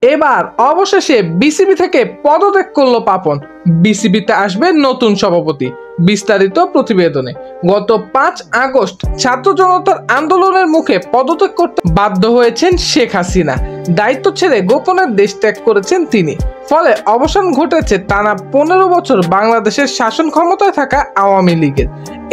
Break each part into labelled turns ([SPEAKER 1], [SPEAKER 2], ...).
[SPEAKER 1] এবার অবশেষে বিসিবি থেকে পদত্যাগ করলো পাপন। বিসিবিতে আসবে নতুন সভাপতি। বিস্তারিত প্রতিবেদনে। গত 5 আগস্ট ছাত্র জনতার আন্দোলনের মুখে পদত্যাগ করতে বাধ্য হয়েছেন শেখ হাসিনা। দায়িত্ব ছেড়ে গোপনে দেশ ত্যাগ করেছেন তিনি। ফলে অবসান ঘটেছে টানা 15 বছর বাংলাদেশের শাসন ক্ষমতায় থাকা আওয়ামী লীগের।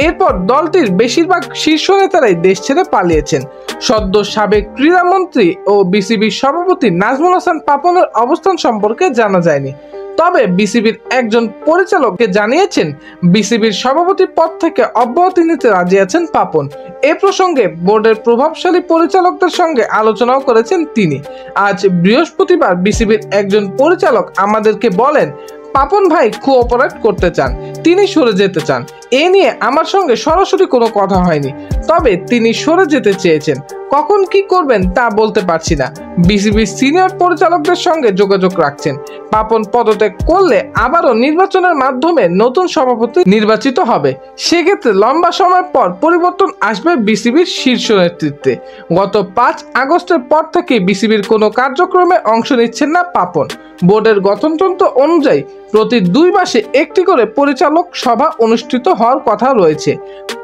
[SPEAKER 1] এরপর দলটির বেশিরভাগ শীর্ষ নেতারাই দেশ ছেড়ে পালিয়েছেন। সদ্য সাবেক ক্রীড়ামন্ত্রী ও বিসিবির সভাপতি নাজমুল হাসান পাপনের অবস্থান সম্পর্কে জানা যায়নি। তবে বিসিবির একজন পরিচালককে জানিয়েছেন বিসিবির সভাপতি পদ থেকে অব্যাহতি নিতে রাজি আছেন পাপন। এ প্রসঙ্গে বোর্ডের প্রভাবশালী পরিচালকদের সঙ্গে আলোচনাও করেছেন তিনি। আজ বৃহস্পতিবার বিসিবির একজন পরিচালক আমাদেরকে বলেন, পাপন ভাই কোঅপারেট করতে চান, তিনি সরে যেতে চান। এ নিয়ে আমার সঙ্গে সরাসরি কোনো কথা হয়নি, তবে তিনি সরে যেতে চেয়েছেন। কখন কি করবেন তা বলতে পারছি না। বিসিবির সিনিয়র পরিচালকদের সঙ্গে যোগাযোগ রাখছেন। পাপন পদত্যাগ করলে আবারও নির্বাচনের মাধ্যমে নতুন সভাপতি নির্বাচিত হবে। সেক্ষেত্রে লম্বা সময় পর পরিবর্তন আসবে বিসিবির শীর্ষ নেতৃত্বে। গত 5 আগস্টের পর থেকে বিসিবির কোনো কার্যক্রমে অংশ নিচ্ছেন না পাপন। বোর্ডের গঠনতন্ত্র অনুযায়ী প্রতি 2 মাসে একটি করে পরিচালক সভা অনুষ্ঠিত হওয়ার কথা রয়েছে।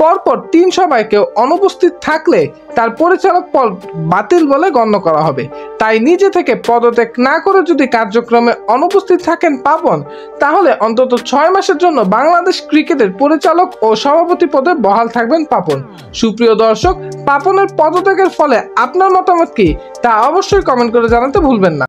[SPEAKER 1] পরপর 3 সভায় কেউ অনুপস্থিত থাকলে তার পরিচালক পদ বাতিল বলে গণ্য করা হবে। তাই নিজে থেকে পদত্যাগ না করে যদি কার্যক্রমে অনুপস্থিত থাকেন পাপন, তাহলে অন্তত 6 মাসের জন্য বাংলাদেশ ক্রিকেটের পরিচালক ও সভাপতি পদে বহাল থাকবেন পাপন। সুপ্রিয় দর্শক, পাপনের পদত্যাগের ফলে আপনার মতামত কি তা অবশ্যই কমেন্ট করে জানাতে ভুলবেন না।